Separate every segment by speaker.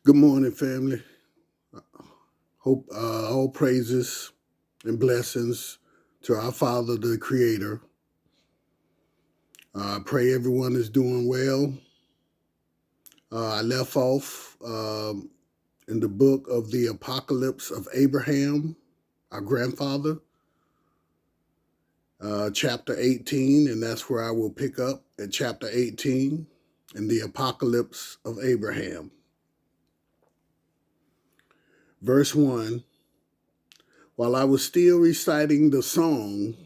Speaker 1: Good morning, family. Hope all praises and blessings to our Father, the Creator. I pray everyone is doing well. I left off in the book of the Apocalypse of Abraham, our grandfather, chapter 18, and that's where I will pick up at chapter 18 in the Apocalypse of Abraham. Verse 1. While I was still reciting the song,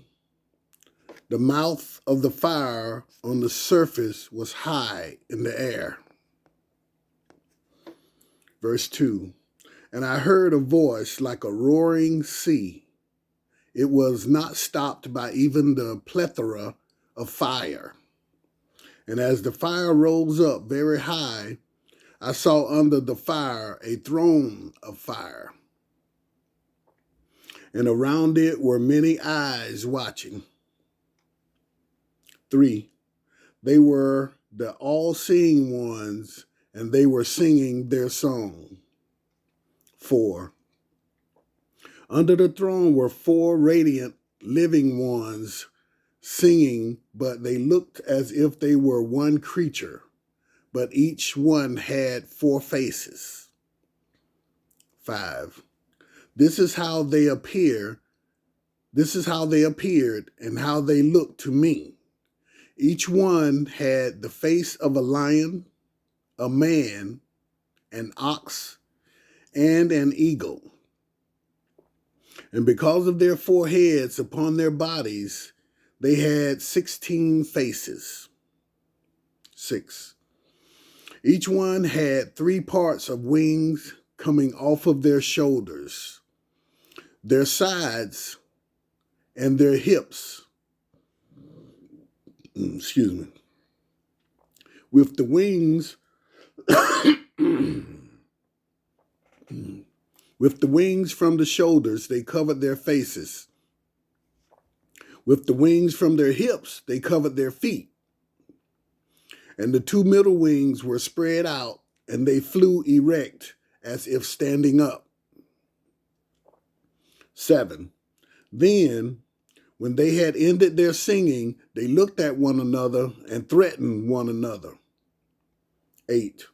Speaker 1: the mouth of the fire on the surface was high in the air. Verse 2. And I heard a voice like a roaring sea. It was not stopped by even the plethora of fire. And as the fire rose up very high, I saw under the fire a throne of fire. And around it were many eyes watching. 3. They were the all-seeing ones, and they were singing their song. 4. Under the throne were 4 radiant living ones singing, but they looked as if they were one creature, but each one had 4 faces. 5. This is how they appear. This is how they appeared and how they looked to me. Each one had the face of a lion, a man, an ox, and an eagle. And because of their 4 heads upon their bodies, they had 16 faces. 6. Each one had 3 parts of wings coming off of their shoulders, their sides, and their hips. Excuse me. With the wings, with the wings from the shoulders, they covered their faces. With the wings from their hips, they covered their feet. And the 2 middle wings were spread out, and they flew erect as if standing up. 7. Then, when they had ended their singing, they looked at one another and threatened one another. 8.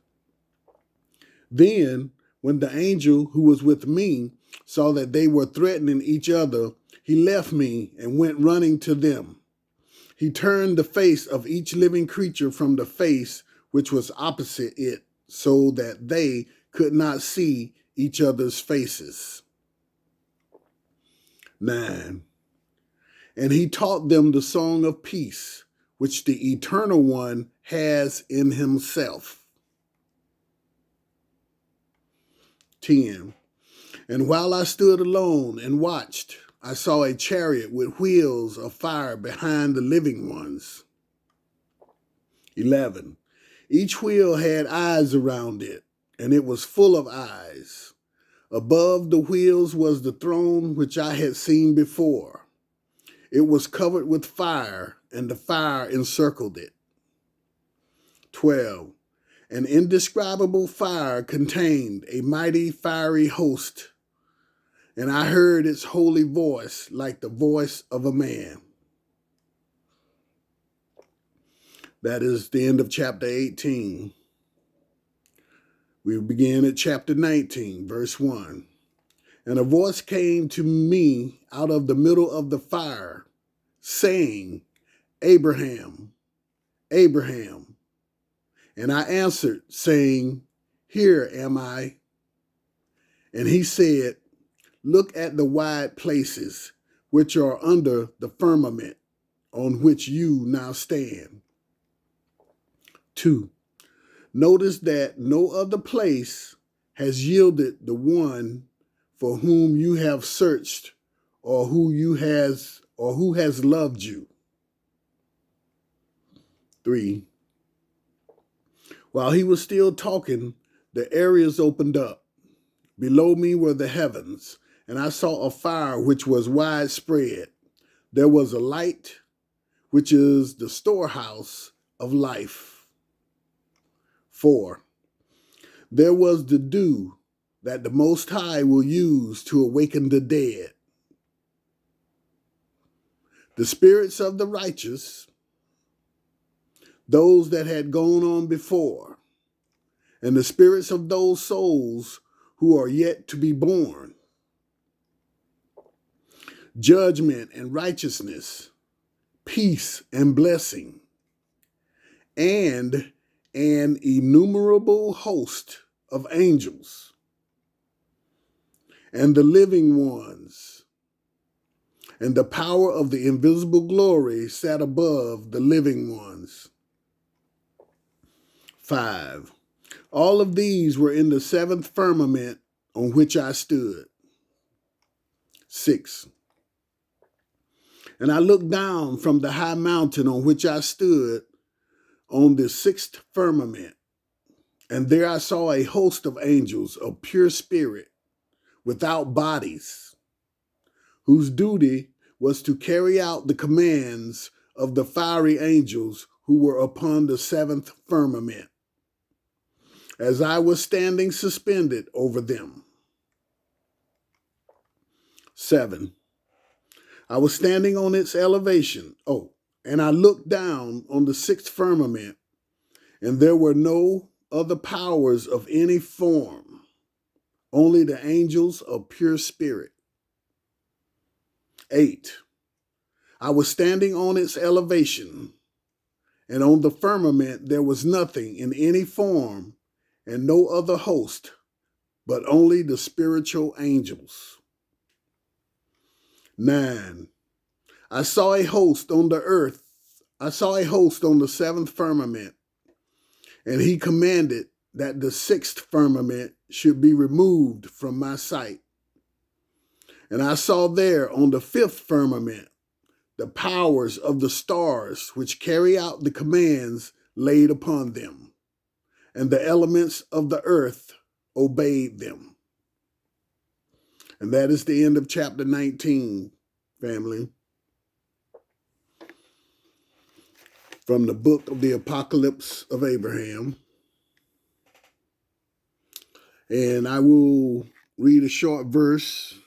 Speaker 1: Then, when the angel who was with me saw that they were threatening each other, he left me and went running to them. He turned the face of each living creature from the face which was opposite it, so that they could not see each other's faces. 9. And he taught them the song of peace, which the Eternal One has in himself. 10. And while I stood alone and watched, I saw a chariot with wheels of fire behind the living ones. 11. Each wheel had eyes around it, and it was full of eyes. Above the wheels was the throne which I had seen before. It was covered with fire, and the fire encircled it. 12. An indescribable fire contained a mighty fiery host, and I heard its holy voice like the voice of a man. That is the end of chapter 18. We begin at chapter 19, verse 1. And a voice came to me out of the middle of the fire, saying, Abraham, Abraham. And I answered, saying, Here am I. And he said, Look at the wide places which are under the firmament on which you now stand. 2. Notice that no other place has yielded the one for whom you have searched, or who has loved you. 3. While he was still talking, the areas opened up. Below me were the heavens, and I saw a fire which was widespread. There was a light, which is the storehouse of life. 4. There was the dew that the Most High will use to awaken the dead, the spirits of the righteous, those that had gone on before, and the spirits of those souls who are yet to be born. Judgment and righteousness, peace and blessing, and an innumerable host of angels, and the living ones, and the power of the invisible glory sat above the living ones. 5. All of these were in the seventh firmament on which I stood. 6. And I looked down from the high mountain on which I stood on the sixth firmament, and there I saw a host of angels of pure spirit, without bodies, whose duty was to carry out the commands of the fiery angels who were upon the seventh firmament, as I was standing suspended over them. 7. I was standing on its elevation. And I looked down on the sixth firmament, and there were no other powers of any form, only the angels of pure spirit. 8. I was standing on its elevation, and on the firmament there was nothing in any form, and no other host, but only the spiritual angels. 9. I saw a host on the earth. I saw a host on the seventh firmament, and he commanded that the sixth firmament should be removed from my sight. And I saw there on the fifth firmament the powers of the stars which carry out the commands laid upon them, and the elements of the earth obeyed them. And that is the end of chapter 19, family. From the book of the Apocalypse of Abraham. And I will read a short verse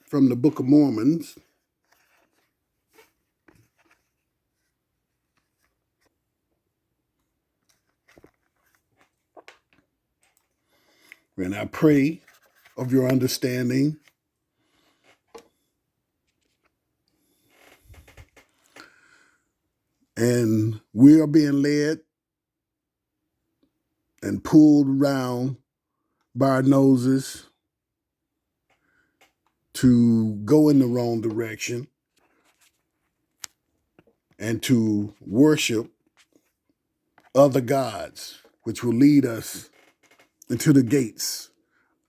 Speaker 1: from the Book of Mormon. And I pray of your understanding. And we are being led and pulled around by our noses to go in the wrong direction and to worship other gods, which will lead us into the gates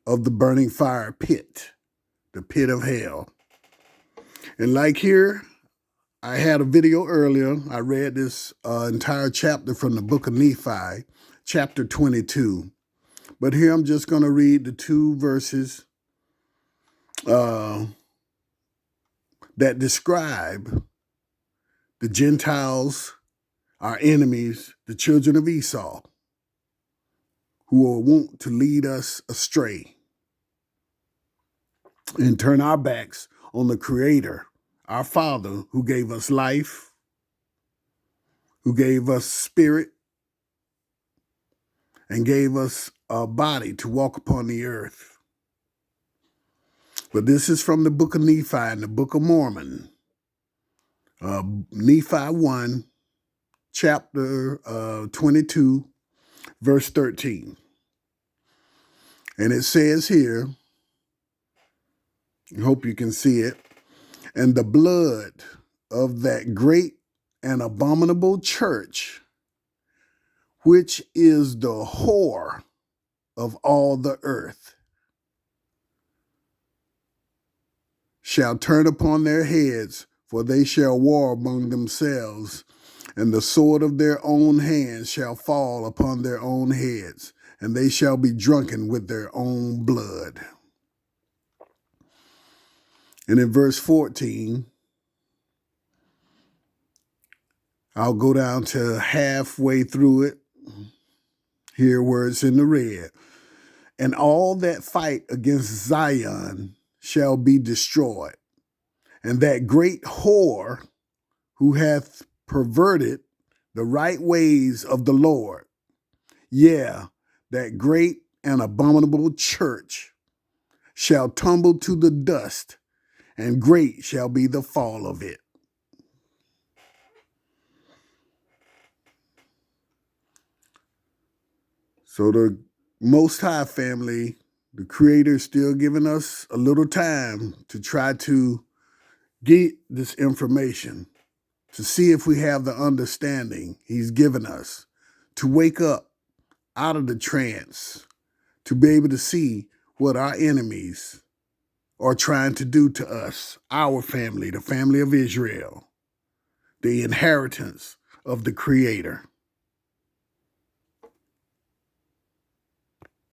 Speaker 1: of the burning fire pit, the pit of hell. And like here, I had a video earlier. I read this entire chapter from the book of Nephi, chapter 22. But here I'm just going to read the 2 verses that describe the Gentiles, our enemies, the children of Esau, who are wont to lead us astray and turn our backs on the Creator, our Father, who gave us life, who gave us spirit, and gave us a body to walk upon the earth. But this is from the book of Nephi and the book of Mormon. Nephi 1, chapter 22, verse 13. And it says here, I hope you can see it, and the blood of that great and abominable church, which is the whore of all the earth, shall turn upon their heads, for they shall war among themselves, and the sword of their own hands shall fall upon their own heads, and they shall be drunken with their own blood. And in verse 14, I'll go down to halfway through it, here where it's in the red. And all that fight against Zion shall be destroyed. And that great whore who hath perverted the right ways of the Lord, yeah, that great and abominable church shall tumble to the dust, and great shall be the fall of it. So the Most High family, the Creator, is still giving us a little time to try to get this information, to see if we have the understanding He's given us, to wake up out of the trance, to be able to see what our enemies are trying to do to us, our family, the family of Israel, the inheritance of the Creator.